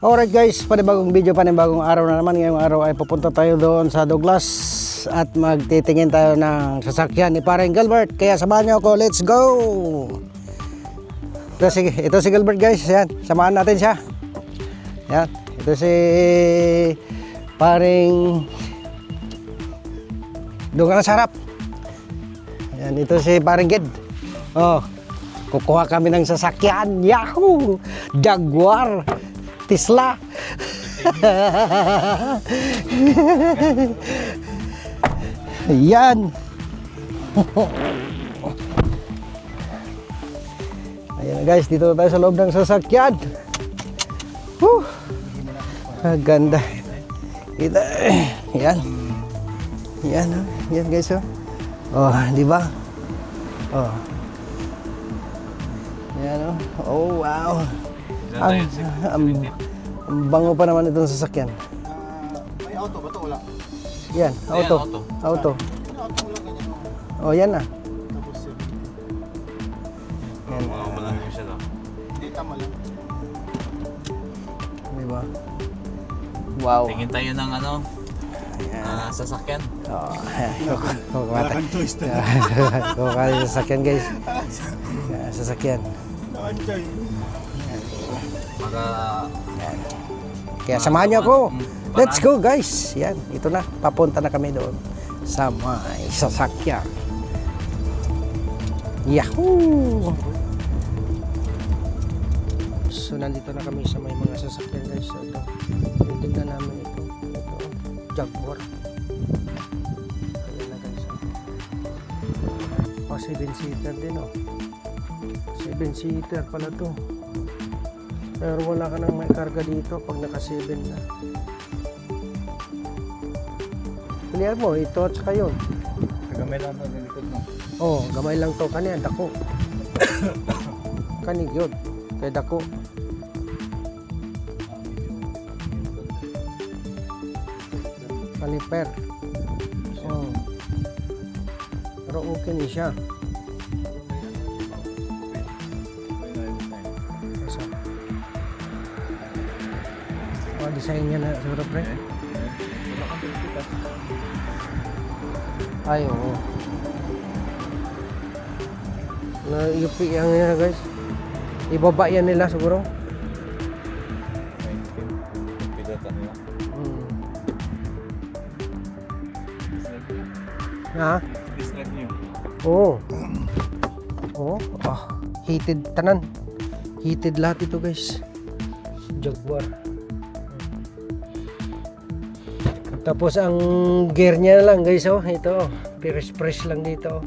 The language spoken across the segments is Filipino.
Alright guys, panibagong video, panibagong araw na naman. Ngayong araw ay pupunta tayo doon sa Douglas at magtitingin tayo ng sasakyan ni Paring Gilbert. Kaya samahan niyo ako, let's go! Ito si Gilbert guys, yan, samahan natin siya. Yan, ito si Paring doon ka sa harap. Yan, ito si Paring Gid. Oh, kukuha kami ng sasakyan. Yahoo! Jaguar! Tesla. Yan. Ayan guys, dito tayo sa loob ng sasakyan. Ganda. Kita. Yan. Yan, yan guys, oh. Oh, di ba? Oh. Yan, oh. Oh, wow. Ang bango pa naman itong sasakyan. May auto ba ito? Wala. Yan, auto. Auto. Oh, yan na. Tapos yun. Yan. Malaki siya daw. Hindi, tama lang. Diba? Wow. Tingin tayo ng sasakyan. Oh, Wala kang choice na. kukuha tayo sa sasakyan guys. Sasakyan. Wala kang choice. Kaya samahan niyo ako. Let's go guys. Yan, ito na. Papunta na kami doon sa may sasakyan. Yahoo! So nandito na kami sa may mga sasakyan guys. So ito, titignan namin ito. Ito, Jaguar. Ayan na guys. Oh, 7-seater din oh. 7-seater pala to. Pero wala ka nang may karga dito pag naka 7 na. Pilihan mo, ito at saka yun. Gamay lang ito ng likod mo. Oh, gamay lang to. Kani, dako. Kani, yun. Kaya dako. Kaliper. Oh. Pero okay ni siya. Design niya na siguro pre. Ay oo. Na UP yang nila guys. Ibaba yan nila siguro. Ha? Oo. Oo. Ah, heated tanan. Heated lahat ito guys. Jaguar. Tapos ang gear niya lang guys oh, ito press lang dito.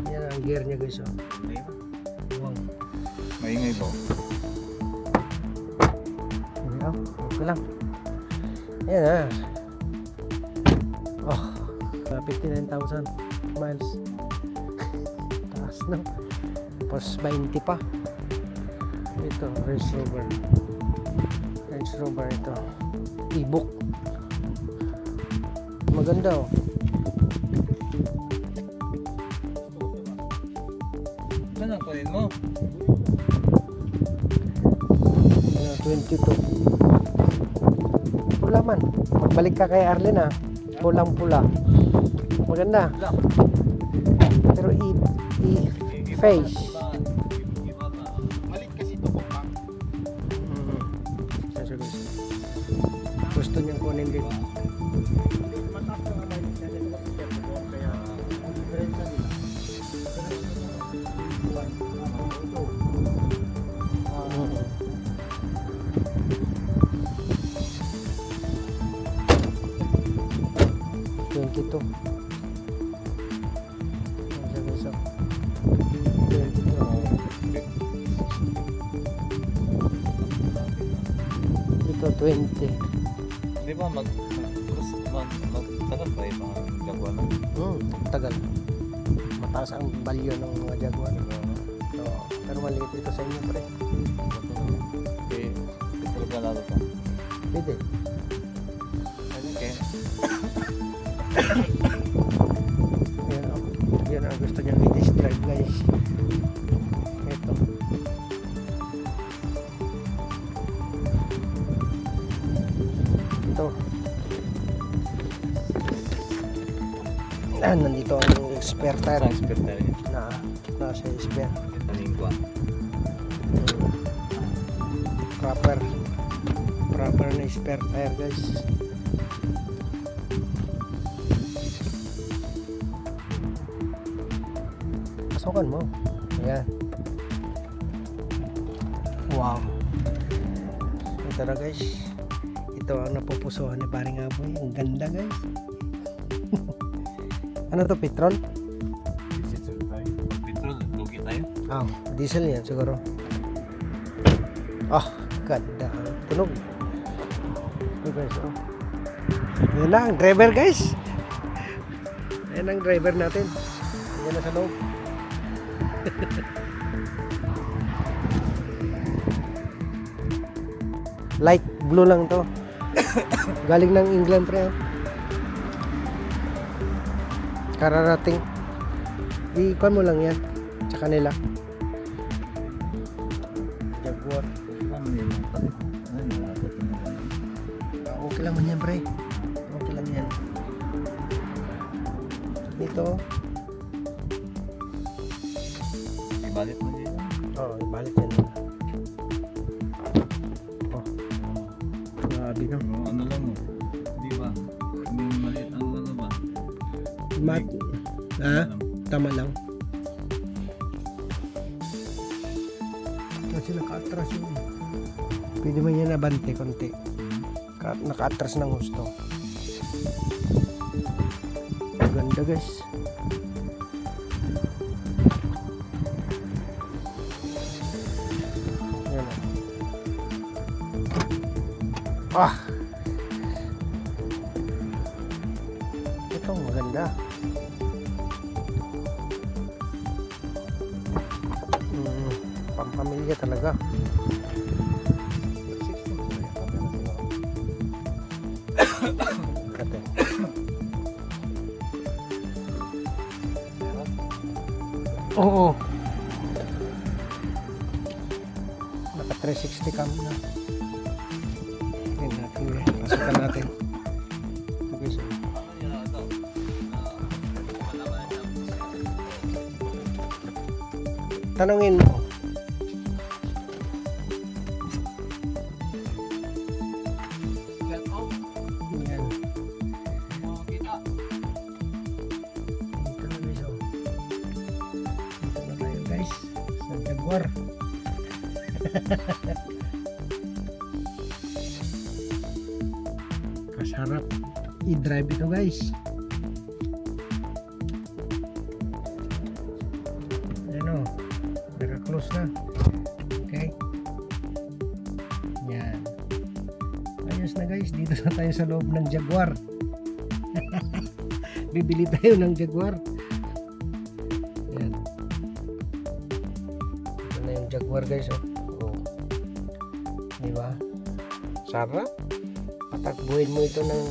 Yan ang gear niya guys oh. Wow. Maingay po. Ayan, okay lang. Ayan oh. 59,000 miles. Taas na. Tapos 20 pa. Ito, Range Rover. Range Rover ito. E-book. Maganda oh. Saan ang kunin mo? 22. Pula man. Magbalik ka kay Arlene ah. Pulang pula. Maganda. Pero face. Malit kasi ito po pa. Gusto niyang kunin din. Mataas na naman yung kaya ang diferensya nila. Ito. Ito 20. Di ba magtagal pa yung mga Jaguar na? Tagal. Mataas ang value ng mga Jaguar. So, pero maliit ito sa inyo pre. Okay. Ito ka lalo pa. Pwede. Okay. Yan ang gusto niyang i-test drive guys. Ito. dito. Nandito ang spare tire Sa expert na rin. nasa spare. Taning ko. Proper na spare tire guys. Pasukan mo. Ayan. Wow. Ito na guys. Ito ang napupusuhan ni Paring Apoy. Ang ganda guys. Ano to, petrol? Diesel tayo. Pag petrol, lugi tayo. Diesel yan siguro. Ganda ang tunog. Ito guys, Yan na ang driver guys. Yan ang driver natin. Yan na sa loob. Light blue lang to. Galing ng England pre. Kararating. Ikuan mo lang yan sa kanila. Jaguar. Ano yun? Ano yun? Okay lang man yan pre. Okay lang yan. Dito. Ibalit mo din. Ibalik yan. Grabe no. Ano lang mo. Di ba? Hindi maliit ang ano ba? Tama lang. Kasi naka-atras yun. Pwede man yan nabante konti. Naka-atras ng gusto. Ganda guys. Yan. Ito maganda. Pampamilya talaga. Kate. Oo. Naka 360 cam na. Tingnan natin. Pasukan natin. Okay, so. Tanungin mo. Yan. Dito na tayo guys. Sa Jaguar. Kasarap i-drive ito guys. Ano? Naka-close na. Okay. Yan. Ayos na guys. Dito na tayo sa loob ng Jaguar. Bibili tayo ng Jaguar. Yan. Ito na yung Jaguar guys. Diba? Sarap. Patakbuhin mo ito ng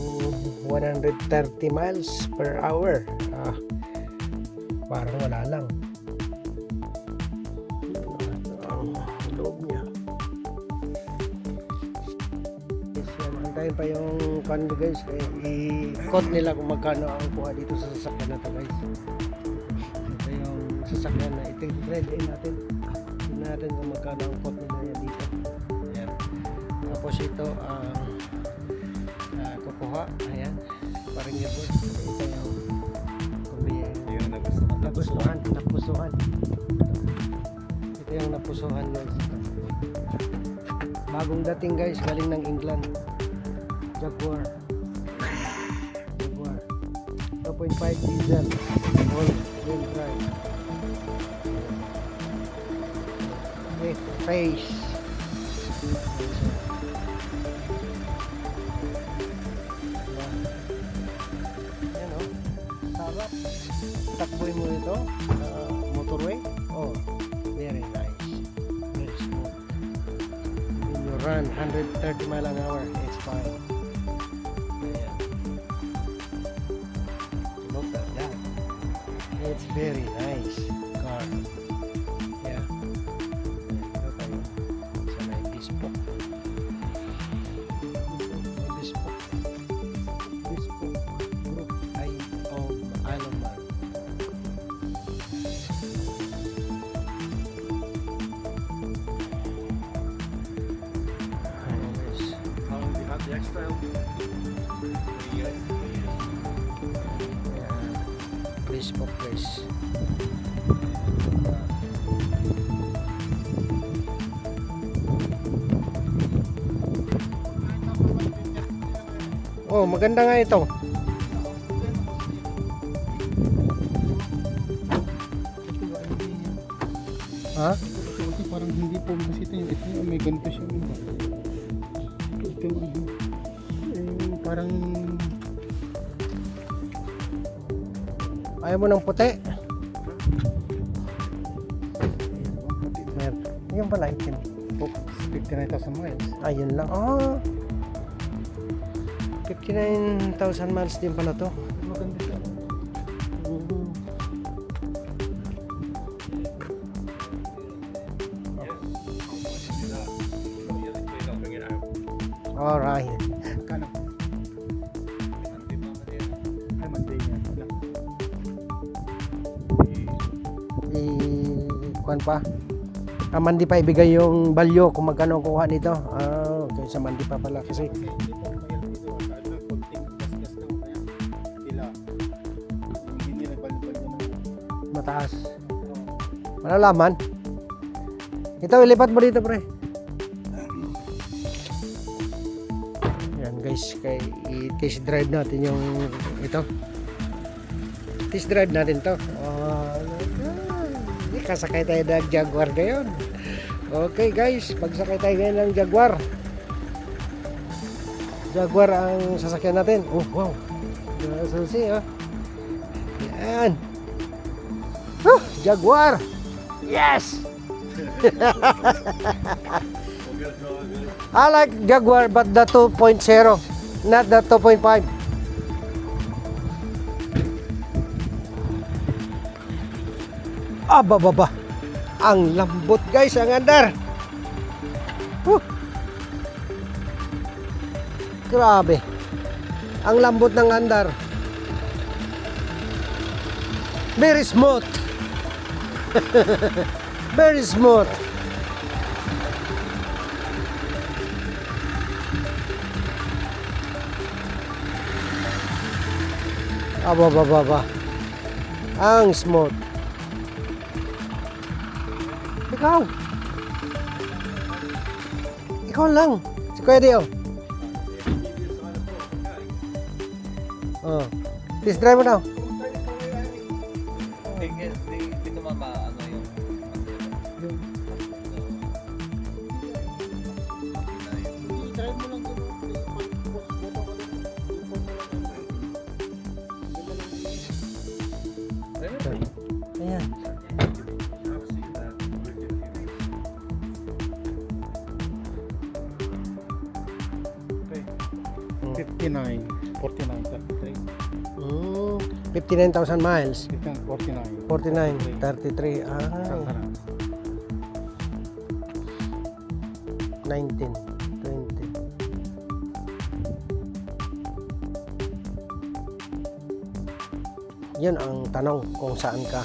130 miles per hour. Parang wala lang. Ang loob niya. Yes, yan. Antayin pa yung kando guys. I-quote nila kung magkano ang kuha dito sa sasakyan na ito guys. Ito yung sasakyan na ito. I-trade natin. Tignan natin kung magkano ang quote nila yan dito. Ayan. Tapos ito kukuha. Ayan. Parang ito. Ito yung napusuhan. Ito yung napusuhan guys. Bagong dating guys, galing ng England. Jaguar 2.5 diesel all-wheel drive with face. Yan o, sarap. Takboy mo ito motorway. Very nice, very smooth. When you run 130 mile an hour, it's fine. Ayan. Look at that. It's very nice car. Yeah. Ito tayo sa may bespoke. May bespoke. Place po place. Oh, maganda nga ito. Ha? Ito parang hindi po masita yung ito. May ganito siya. Ito parang Ayaw mo ng puti? Meron. Yung pala itim. 59,000 miles. Ayun lang. Oh. 59,000 miles din pala to. Maganda siya. Alright. Kano? Ay, Monday niya. Kuan pa. Mandi pa ibigay yung balyo kung magkano ang kuha nito. Okay, sa Mandi pa pala kasi. Hindi po mayroon dito. Ano, konting gas-gas lang. Kaya sila. Hindi nila balik-balik na. Mataas. Malalaman. Ito, ilipat mo dito, pre. Yan guys, kay i-test drive natin yung ito. Test drive natin to. Kasakay tayo ng Jaguar ngayon. Okay guys, pagsakay tayo ngayon ng Jaguar. Jaguar ang sasakyan natin. Oh wow. Susi oh. Yan. Jaguar. Yes. I like Jaguar but the 2.0, not the 2.5. Baba. Ang lambot guys, ang andar. Grabe. Ang lambot ng andar. Very smooth. Very smooth. Baba. Ang smooth. Ikaw lang. Si Kuya Dio. Test drive mo daw. Hindi ko ano yung I-try mo lang dito. Ayan. Okay. 59,000 miles. 49. 49, 33. Saan ka na? 19, 20. Yan ang tanong kung saan ka.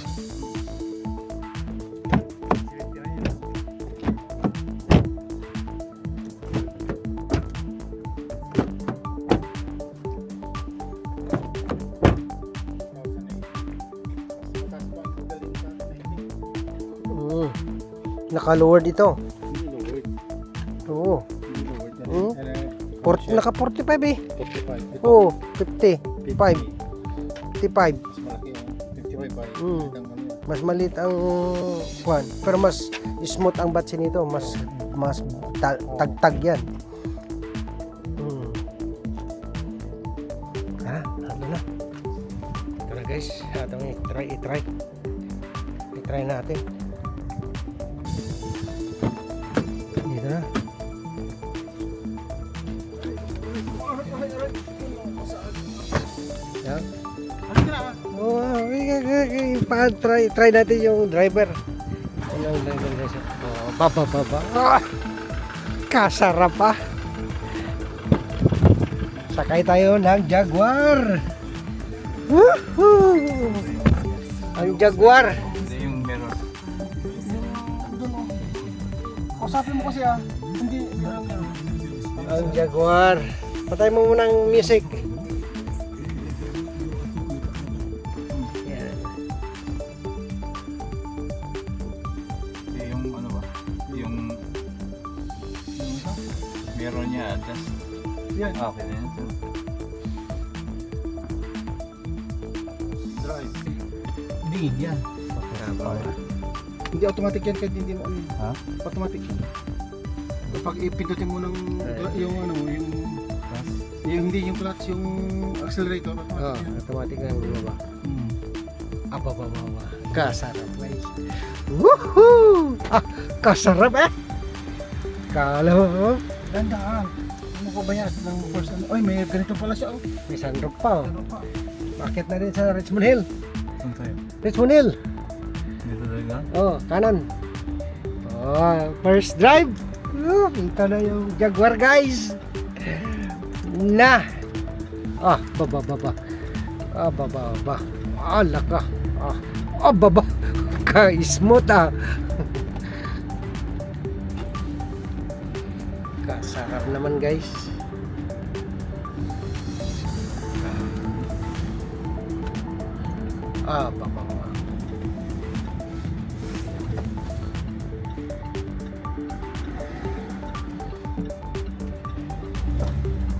Naka-lowered ito. Hindi lowered. Oo. Hindi lowered yan. Hmm? Naka 45 eh. 45. Ito. Oo, 50. 5. 55. Mas malaki yung 55 by. Hmm. Ang ano yan. Mas maliit ang kwan, pero mas smooth ang batsi nito, mas tagtag yan. Ano na? Ito na guys, atong i-try natin. Dito na. Yan. Try natin yung driver. Yung driver guys. Baba. Kasarap pa. Sakay tayo ng Jaguar. Woohoo! Ang Jaguar. Hindi yung meron. Kausapin mo kasi ah. Hindi. Ang Jaguar. Patay mo muna ang music. Yan. Yung ano ba? Yung meron niya adjust. Yan. Okay na yan. Drive. Hindi yan. Hindi automatic yan kahit hindi mo ano. Ha? Automatic yan. Kapag ipindutin mo ng yung ano, yung hindi yung clutch, yung accelerator, automatic Oh, yan. automatic na bumaba. Hmm. Abababa. Kasarap guys. Woohoo! Ah, kasarap eh. Kala mo, Dandaan. Ano ko ba yan? Ng first ano? Oy, may ganito pala siya. Oh. may sunroof pa. Oh. Ano pa? Bakit na rin sa Richmond Hill? Saan tayo? Richmond Hill. Dito talaga? Oh, kanan. Oh, first drive. Oh, kita na yung Jaguar guys. Na. Ah, baba. Ah, baba. Ah, laka. Ah, baba. Ka-smooth ah. Kasarap naman guys. Ah, baba.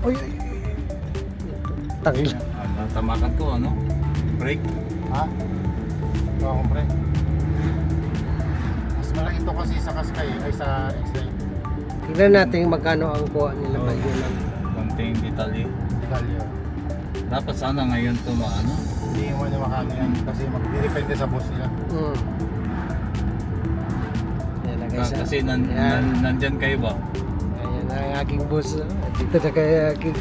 Oy, tangil. Tamakan ko ano? Brake. Ha? Ito akong pre. Mas malaki ito kasi sa Qashqai ay sa X-Line. Tignan natin magkano ang kuha nila Oh. bagyunan. Konting detalye. Detalye. Dapat sana ngayon to maano. Hindi mo niya makano yan kasi magdidepende sa boss nila. Yan na guys. Kasi Yan. nandyan kayo ba? Ayan ang aking boss. Dito na kaya aking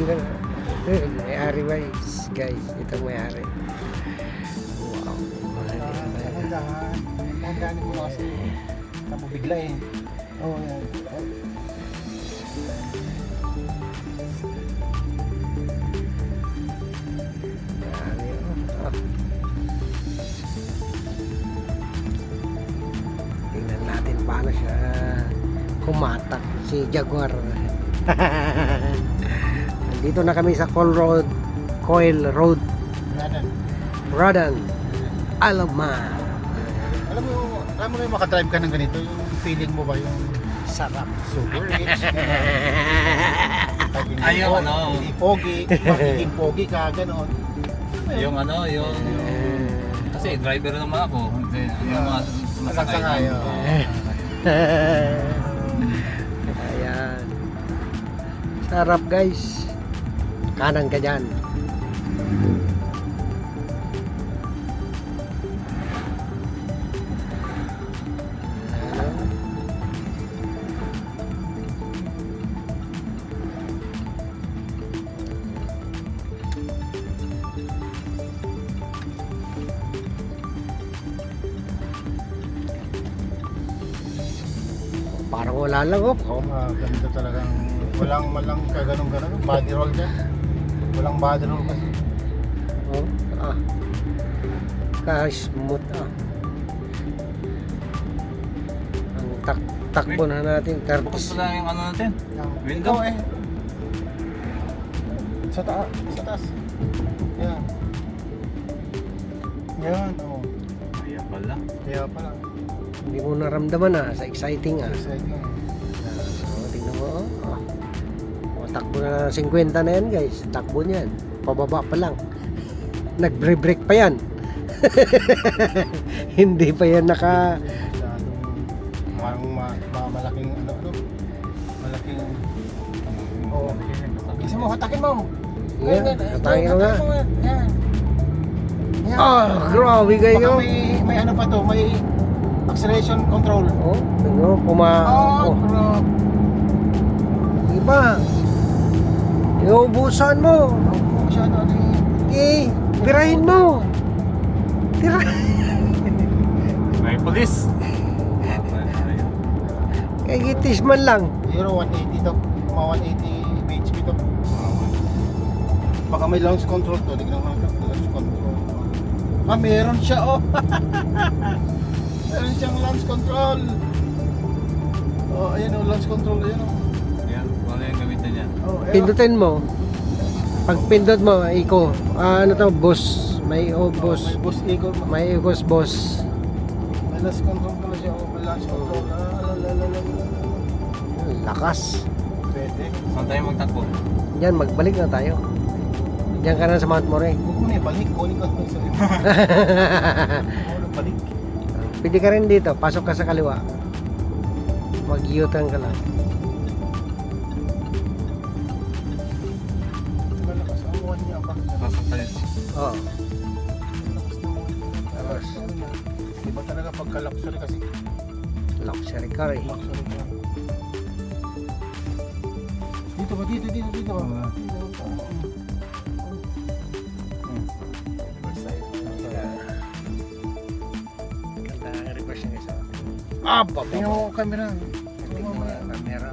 may-ari guys. Ito may-ari. Wow. Dahan mo na kasi tapos bigla eh. Oo, yan. Tingnan natin paano siya kumatak si Jaguar. Nandito na kami sa Coil Road, Yan. Rodan, Alabama. Alam mo na yung makadrive ka ng ganito, yung feeling mo ba yung Sarap. super rich? Ayaw, ano? Hindi pogi, magiging pogi ka, gano'n. Yung ano, yung... Kasi driver naman ako. Hindi, yung mga sumasakay Sumasakay, na. oo. Ayan. Sarap guys. Kanan ka dyan. Parang wala lang oh. Ganito talagang, walang malang kaganong-ganon, body roll dyan. Walang body roll kasi. Oh, ah. Ka-smooth ah. Ang takbo na natin, Focus 30. pa lang yung ano natin. Window? Ikaw eh. Sa taas. Sa taas. Yan. Yan, oo. Ayan pala. Kaya pala. Hindi mo naramdaman ah, sa exciting ah. Exciting. Oh, tingnan mo oh. Oh. Oh, takbo na 50 na yan guys. Takbo niyan. Pababa pa lang. Nagbre-brake pa yan. Hindi pa yan naka... Parang malaking ano. Malaking... Oo. Isa mo, hatakin mo. Yan, hatakin mo nga. Yan. Yan. Ah, grabe Baka kayo. may ano pa to, may acceleration control. Oh, ano, Oh, grabe. Iba. Iubusan mo. Masyado ano Eh, birahin mo. Tira. May police. Kaya gitis man lang. Euro 180 to. Mga 180 bhp to. Baka may launch control to. Tignan mo natin. Launch control. Ah, meron siya oh. Meron siyang launch control. Oh, ayan oh, launch control. Ayan oh. Ayan, ano yung gamitin niya? Oh, ayan. Pindutin mo. Pag pindot mo, iko. Ano to, boss. May boss. May boss ego. May ikos boss. May last control pala siya. May last control. Lakas. Pwede. Saan tayo magtakbo? Yan, magbalik na tayo. Diyan ka na sa Mount More. Huwag mo na ibalik. Kunin ko sa iyo. Balik. Pwede ka rin dito. Pasok ka sa kaliwa. Mag-U-turn ka lang. Malakas ang uwan niya. Pasok tayo. Oo. Tapos, Iba talaga pagka-luxury kasi. luxury car eh. Luxury ka. Dito ba? Dito ba? Dito. Ganda ang reverse niya sa Tingnan mo ang camera. camera.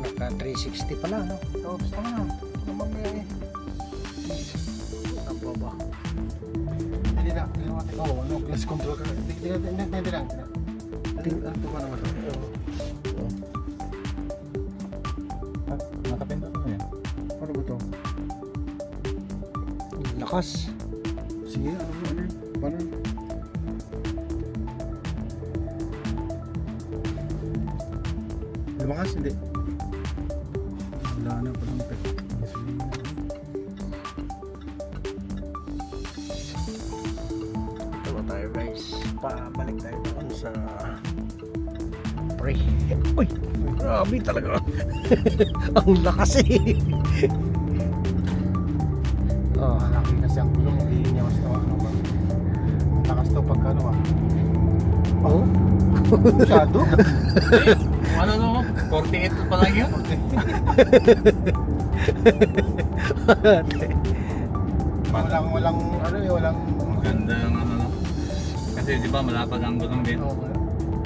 Naka 360 pala, no? Oo, basta mo na. Mamaya eh. Ang baba. Hindi na. Hindi na. Oo, ano? Class control ka. Hindi lang. Ito pa naman. Nakapindot na yan. Ano ba ito? Lakas. Sige, ano? Paano? Lumakas, hindi. Wala na palang pek. Ito na tayo guys. Pabalik tayo doon sa pre. Uy! Grabe talaga. Ang lakas eh. Oh, Malaki kasi ang gulong, hindi niya mas tawa. Ano ba? Lakas to pagka ano ah. oh. Masyado. Ano no? 48 pa lang yun? Walang ano eh, walang Maganda yung ano no? Kasi di ba malapad ang gulong din?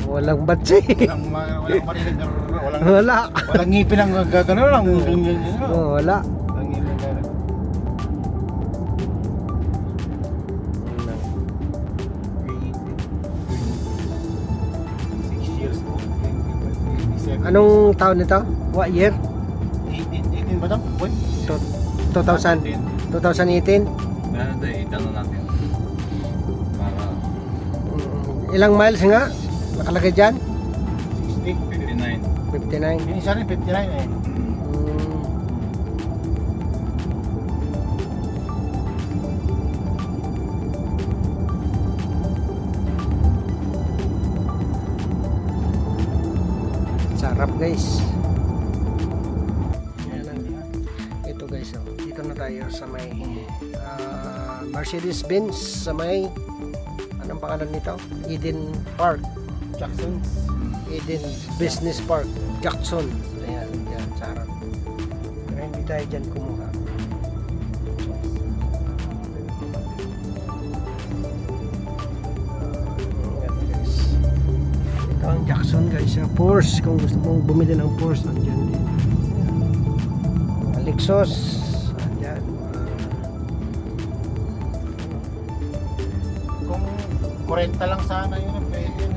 Walang batsi. walang marinig na Wala. walang ngipin ang gagano lang. Oh, wala. Walang ngipin ang gagano. 6 years old. 27. Anong taon nito? What year? 18 ba ito? Boy? 2000? 2018? Ganun tayo, itanong natin. Para Ilang miles nga? Nakalagay dyan? 60. 59. 59. Yung isa rin 59 eh. Sarap guys. Ito guys, oh. Dito na tayo sa may Mercedes-Benz sa may anong pangalan nito? Eden Park. Jackson's. Eden Business Park, Jackson. Ayan, yan, sarap. Pero hindi tayo dyan kumuha. Ayan guys. Ito ang Jackson guys, Porsche. Kung gusto mong bumili ng Porsche, andyan din. Lexus, andyan. Kung 40 lang sana yun, pwede yun.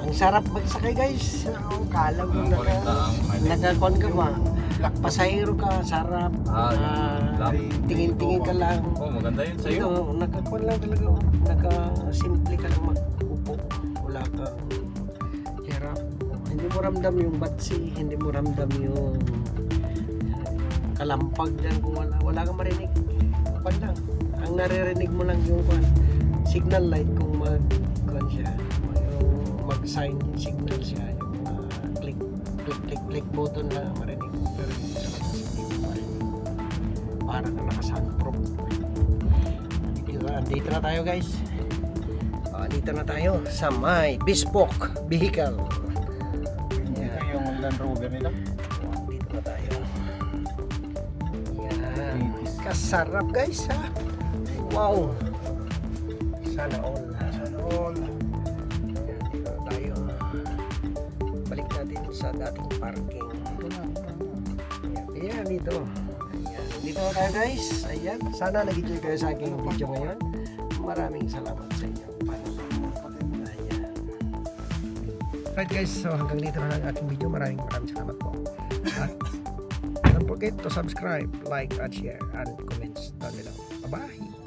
Ang sarap magsakay guys. Oh, kala mo Ang 40 ang mileage. nagkakon ka ba? Pasahero ka, sarap. Black. Tingin-tingin ka lang. Oh, maganda yun sa'yo. Ito, nagkakon lang talaga. Oh. Nagka-simple ka lang mag-upo. Wala kang hirap. Hindi mo ramdam yung batsi, hindi mo ramdam yung kalampag dyan kung wala kang marinig. Kwan lang. Ang naririnig mo lang yung signal light kung mag-kwan siya. Yung mag-sign signal siya. Yung click button na marinig mo. Pero yung sa labas hindi mo marinig. Para ka naka-soundproof. Dito na tayo guys. Dito na tayo sa may bespoke vehicle. Yan. Yung Land Rover nila. Dito na tayo. Yan. Kasarap guys ha. Wow. Sana all. Sana all. Yan, dito na tayo. Balik natin sa dating parking. Ayan, dito. Ayan. Dito na tayo guys. Ayan. Sana nag-enjoy kayo sa aking video ngayon. Maraming salamat sa inyo. Ayan. Right guys, so hanggang dito na lang ang ating video. Maraming salamat po. Don't forget to subscribe, like, and share, and comments down below. Bye-bye!